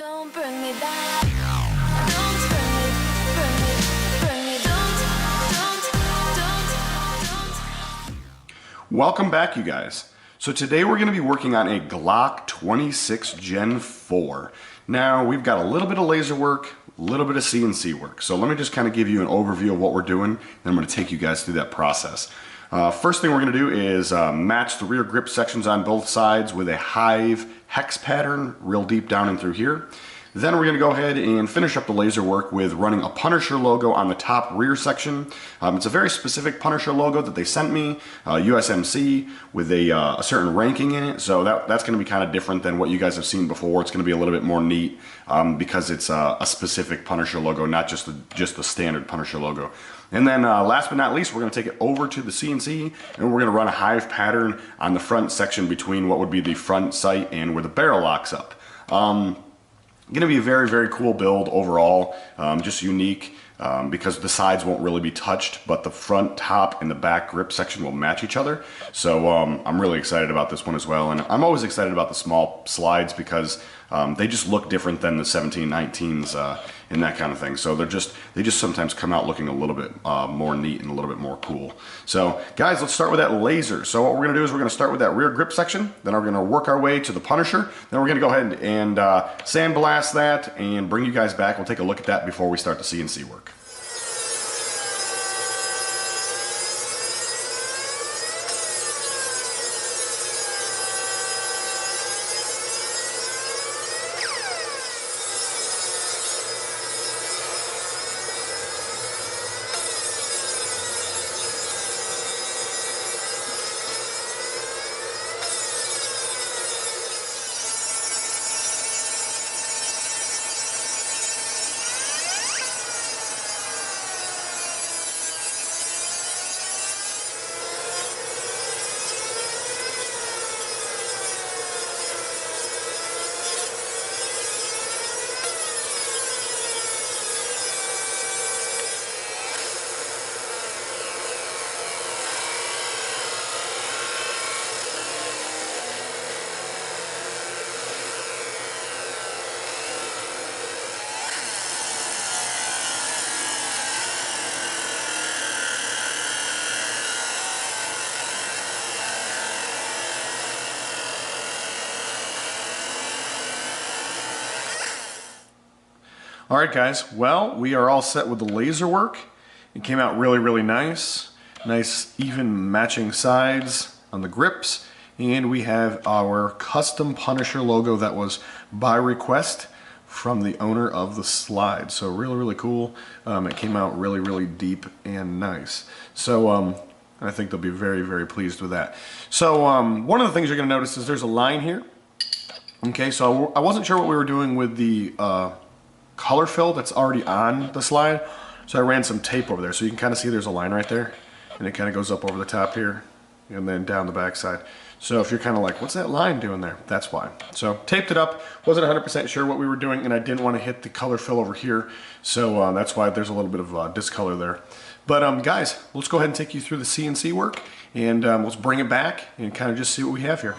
Don't bring me back. Don't bring me, don't. Welcome back, you guys. So today we're going to be working on a Glock 26 Gen 4. Now we've got a little bit of laser work, a little bit of CNC work. So let me just kind of give you an overview of what we're doing, and I'm going to take you guys through that process. First thing we're going to do is match the rear grip sections on both sides with a hive hex pattern real deep down and through here. Then we're going to go ahead and finish up the laser work with running a Punisher logo on the top rear section. It's a very specific Punisher logo that they sent me, USMC, with a certain ranking in it. So that's going to be kind of different than what you guys have seen before. It's going to be a little bit more neat because it's a specific Punisher logo, not just the standard Punisher logo. And then last but not least, we're going to take it over to the CNC and we're going to run a hive pattern on the front section between what would be the front sight and where the barrel locks up. Going to be a very, very cool build overall, just unique because the sides won't really be touched, but the front, top, and the back grip section will match each other. So I'm really excited about this one as well, and I'm always excited about the small slides because they just look different than the 1719s and that kind of thing. So they just sometimes come out looking a little bit more neat and a little bit more cool. So guys, let's start with that laser. So what we're going to do is we're going to start with that rear grip section, then we're going to work our way to the Punisher, then we're going to go ahead and sandblast that and bring you guys back. We'll take a look at that before we start the CNC work. Alright guys, well, we are all set with the laser work. It came out really, really nice. Nice even matching sides on the grips. And we have our custom Punisher logo that was by request from the owner of the slide. So really, really cool. It came out really, really deep and nice. So I think they'll be very, very pleased with that. So one of the things you're going to notice is there's a line here. Okay, so I wasn't sure what we were doing with the color fill that's already on the slide, so I ran some tape over there so you can kind of see there's a line right there, and it kind of goes up over the top here and then down the back side. So if you're kind of like, what's that line doing there, that's why. So taped it up, wasn't 100% sure what we were doing, and I didn't want to hit the color fill over here, so that's why there's a little bit of discolor there. But guys, let's go ahead and take you through the CNC work, and let's bring it back and kind of just see what we have here.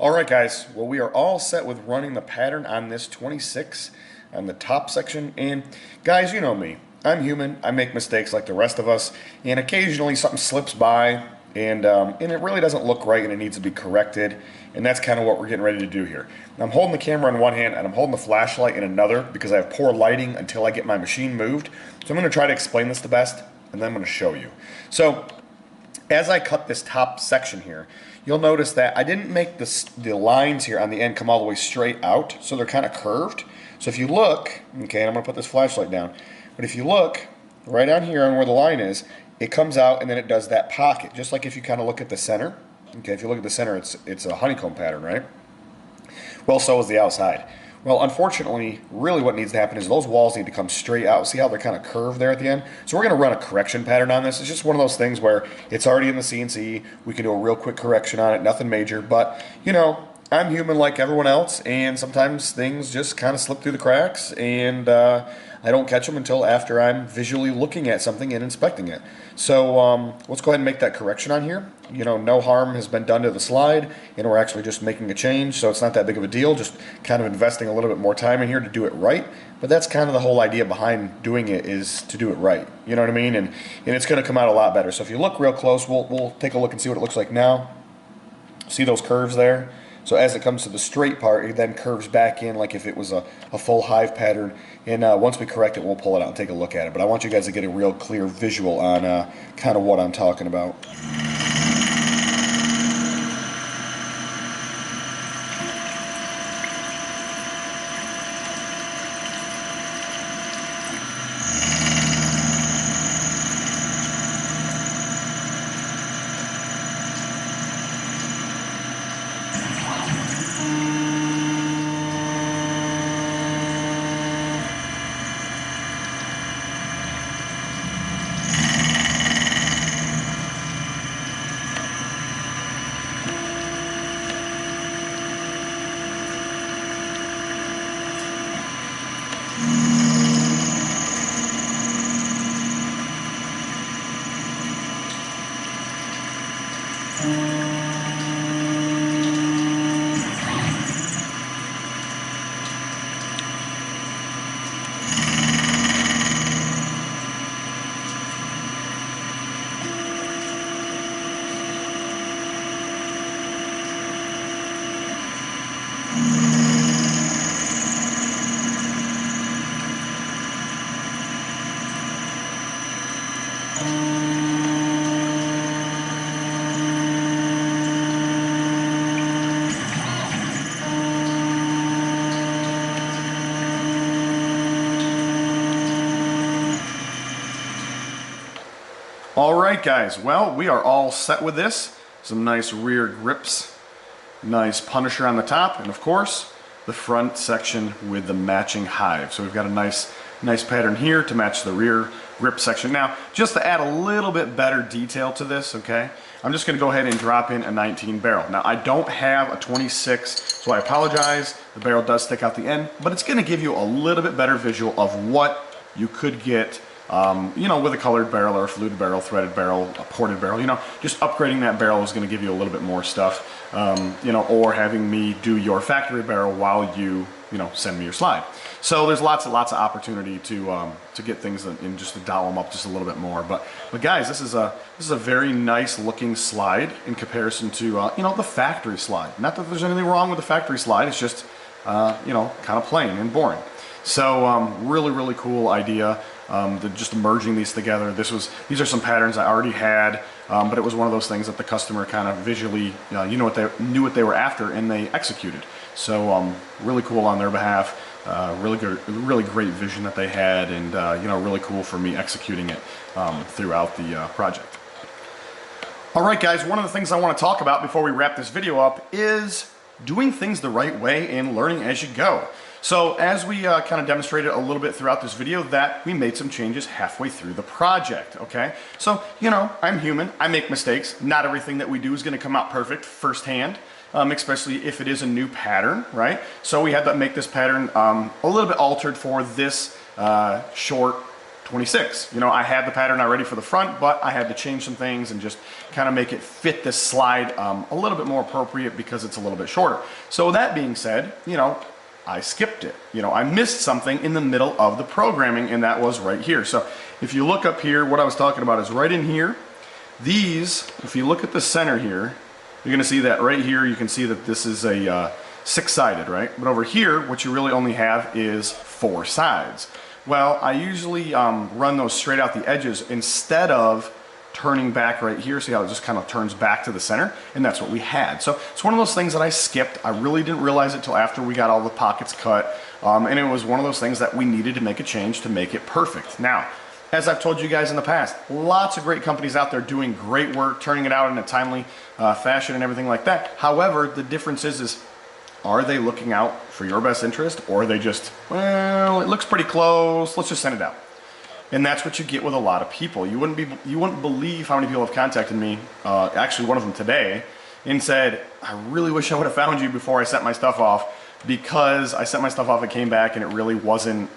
Alright guys, well, we are all set with running the pattern on this 26 on the top section, and guys, you know me, I'm human, I make mistakes like the rest of us, and occasionally something slips by and it really doesn't look right and it needs to be corrected, and that's kind of what we're getting ready to do here. I'm holding the camera in one hand and I'm holding the flashlight in another because I have poor lighting until I get my machine moved, so I'm going to try to explain this the best and then I'm going to show you. So as I cut this top section here, you'll notice that I didn't make the lines here on the end come all the way straight out, so they're kind of curved. So if you look, okay, and I'm going to put this flashlight down, but if you look right on here on where the line is, it comes out and then it does that pocket, just like if you kind of look at the center. Okay, if you look at the center, it's a honeycomb pattern, right? Well, so is the outside. Well, unfortunately, really what needs to happen is those walls need to come straight out. See how they're kind of curved there at the end? So we're going to run a correction pattern on this. It's just one of those things where it's already in the CNC. We can do a real quick correction on it, nothing major. But, you know, I'm human like everyone else, and sometimes things just kind of slip through the cracks, and I don't catch them until after I'm visually looking at something and inspecting it. So let's go ahead and make that correction on here. You know, no harm has been done to the slide, and we're actually just making a change, so it's not that big of a deal, just kind of investing a little bit more time in here to do it right. But that's kind of the whole idea behind doing it, is to do it right. You know what I mean? And it's going to come out a lot better. So if you look real close, we'll take a look and see what it looks like now. See those curves there? So as it comes to the straight part, it then curves back in like if it was a full hive pattern. And once we correct it, we'll pull it out and take a look at it. But I want you guys to get a real clear visual on kind of what I'm talking about. Alright guys, well, we are all set with this. Some nice rear grips, nice Punisher on the top, and of course, the front section with the matching hive. So we've got a nice pattern here to match the rear grip section. Now, just to add a little bit better detail to this, okay, I'm just going to go ahead and drop in a 19 barrel. Now, I don't have a 26, so I apologize. The barrel does stick out the end, but it's going to give you a little bit better visual of what you could get, you know, with a colored barrel or a fluted barrel, threaded barrel, a ported barrel. You know, just upgrading that barrel is going to give you a little bit more stuff, you know, or having me do your factory barrel while you know, send me your slide. So there's lots of opportunity to get things in, just to dial them up just a little bit more. But guys, this is a very nice looking slide in comparison to you know, the factory slide. Not that there's anything wrong with the factory slide. It's just you know, kind of plain and boring. So really cool idea. Just merging these together. These are some patterns I already had, but it was one of those things that the customer kind of visually, you know, knew what they were after, and they executed. So really cool on their behalf. Really great vision that they had, and you know, really cool for me executing it throughout the project. All right, guys. One of the things I want to talk about before we wrap this video up is doing things the right way and learning as you go. So as we kind of demonstrated a little bit throughout this video, that we made some changes halfway through the project, okay? So, you know, I'm human, I make mistakes. Not everything that we do is going to come out perfect firsthand, especially if it is a new pattern, right? So we had to make this pattern a little bit altered for this short 26. You know, I had the pattern already for the front, but I had to change some things and just kind of make it fit this slide a little bit more appropriate because it's a little bit shorter. So that being said, you know, I skipped it. You know, I missed something in the middle of the programming, and that was right here. So if you look up here, what I was talking about is right in here. These, if you look at the center here, you're going to see that right here, you can see that this is a six-sided, right? But over here, what you really only have is four sides. Well, I usually run those straight out the edges instead of turning back right here. See how it just kind of turns back to the center? And that's what we had. So it's one of those things that I skipped. I really didn't realize it till after we got all the pockets cut. And it was one of those things that we needed to make a change to make it perfect. Now, as I've told you guys in the past, lots of great companies out there doing great work, turning it out in a timely fashion and everything like that. However, the difference is are they looking out for your best interest, or are they just, well, it looks pretty close, let's just send it out. And that's what you get with a lot of people. You wouldn't believe how many people have contacted me, actually one of them today, and said, I really wish I would have found you before I sent my stuff off, because I sent my stuff off, it came back, and it really wasn't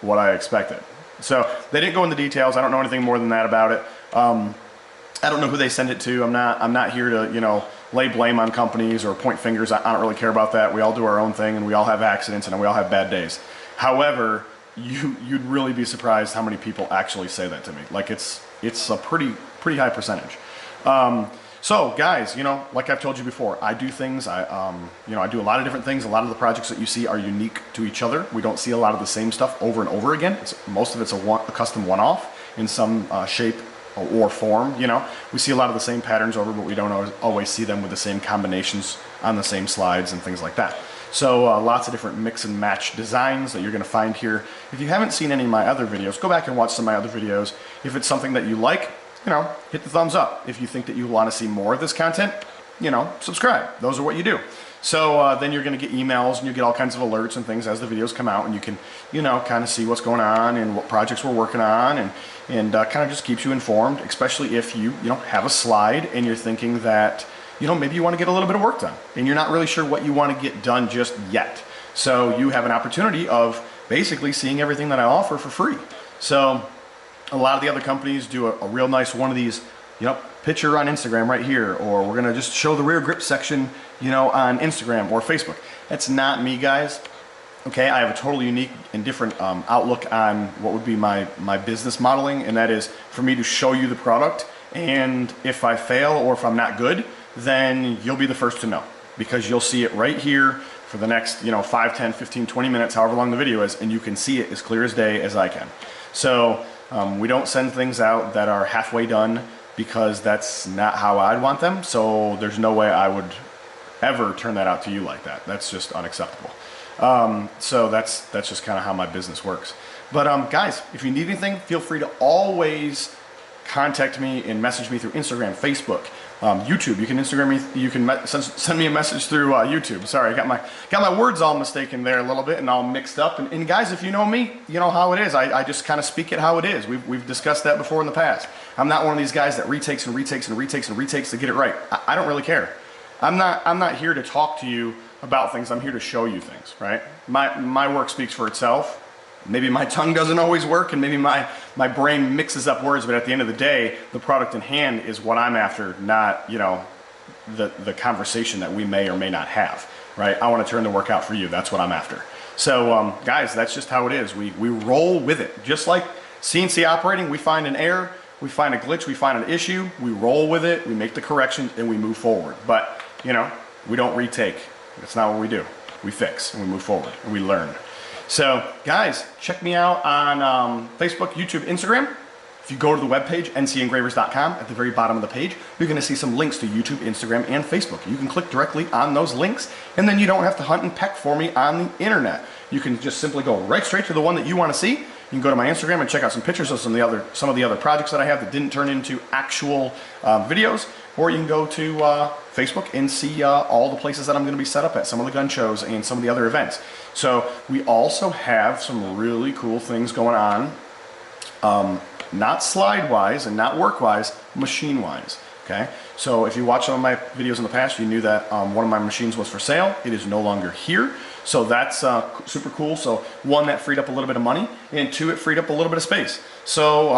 what I expected. So they didn't go into details. I don't know anything more than that about it. I don't know who they send it to. I'm not here to, you know, lay blame on companies or point fingers. I don't really care about that. We all do our own thing, and we all have accidents, and we all have bad days. However, you'd really be surprised how many people actually say that to me. Like it's a pretty high percentage. So guys, you know, like I've told you before, I do things, you know, I do a lot of different things. A lot of the projects that you see are unique to each other. We don't see a lot of the same stuff over and over again. Most of it's a custom one-off in some shape or form, you know. We see a lot of the same patterns over, but we don't always see them with the same combinations on the same slides and things like that. So lots of different mix and match designs that you're going to find here. If you haven't seen any of my other videos, go back and watch some of my other videos. If it's something that you like, you know, hit the thumbs up. If you think that you want to see more of this content, you know, subscribe. Those are what you do. So then you're going to get emails, and you get all kinds of alerts and things as the videos come out, and you can, you know, kind of see what's going on and what projects we're working on, and kind of just keeps you informed, especially if you know, have a slide and you're thinking that, you know, maybe you want to get a little bit of work done and you're not really sure what you want to get done just yet. So you have an opportunity of basically seeing everything that I offer for free. So a lot of the other companies do a real nice one of these, you know, picture on Instagram right here, or we're gonna just show the rear grip section, you know, on Instagram or Facebook. That's not me, guys. Okay, I have a totally unique and different outlook on what would be my business modeling, and that is for me to show you the product, and if I fail or if I'm not good, then you'll be the first to know, because you'll see it right here for the next, you know, 5, 10, 15, 20 minutes, however long the video is, and you can see it as clear as day as I can. So we don't send things out that are halfway done, because that's not how I'd want them. So there's no way I would ever turn that out to you like that. That's just unacceptable. So that's just kind of how my business works. But guys, if you need anything, feel free to always contact me and message me through Instagram, Facebook, YouTube. You can Instagram me. You can send me a message through YouTube. Sorry, I got my words all mistaken there a little bit and all mixed up. And guys, if you know me, you know how it is. I just kind of speak it how it is. We've discussed that before in the past. I'm not one of these guys that retakes and retakes and retakes and retakes to get it right. I don't really care. I'm not here to talk to you about things. I'm here to show you things, right? My work speaks for itself. Maybe my tongue doesn't always work, and maybe my brain mixes up words, but at the end of the day, the product in hand is what I'm after, not, you know, the conversation that we may or may not have, right? I want to turn the work out for you. That's what I'm after. So guys, that's just how it is. We roll with it. Just like CNC operating, we find an error, we find a glitch, we find an issue, we roll with it, we make the corrections, and we move forward. But, you know, we don't retake. That's not what we do. We fix, and we move forward, and we learn. So guys, check me out on Facebook, YouTube, Instagram. If you go to the webpage, NCEngravers.com, at the very bottom of the page, you're going to see some links to YouTube, Instagram, and Facebook. You can click directly on those links, and then you don't have to hunt and peck for me on the internet. You can just simply go right straight to the one that you want to see. You can go to my Instagram and check out some pictures of some of the other projects that I have that didn't turn into actual videos, or you can go to Facebook and see all the places that I'm going to be set up at, some of the gun shows and some of the other events. So we also have some really cool things going on, not slide-wise and not work-wise, machine-wise. Okay, so if you watched some of my videos in the past, you knew that one of my machines was for sale. It is no longer here. So that's super cool. So one, that freed up a little bit of money, and two, it freed up a little bit of space. So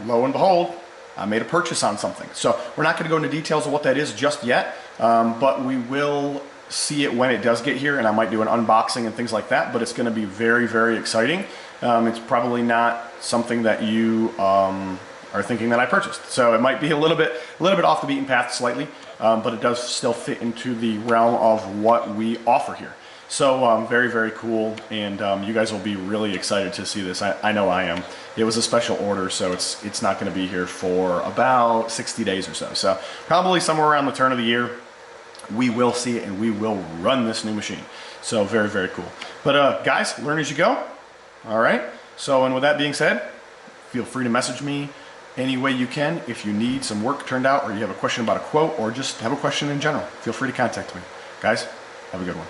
lo and behold, I made a purchase on something. So we're not going to go into details of what that is just yet, but we will see it when it does get here, and I might do an unboxing and things like that, but it's going to be very, very exciting. It's probably not something that you are thinking that I purchased. So it might be a little bit off the beaten path slightly, but it does still fit into the realm of what we offer here. So very, very cool, and you guys will be really excited to see this. I know I am. It was a special order, so it's not going to be here for about 60 days or so. So probably somewhere around the turn of the year, we will see it, and we will run this new machine. So very, very cool. But guys, learn as you go. All right. So, and with that being said, Feel free to message me any way you can. If you need some work turned out, or you have a question about a quote, or just have a question in general, feel free to contact me. Guys, have a good one.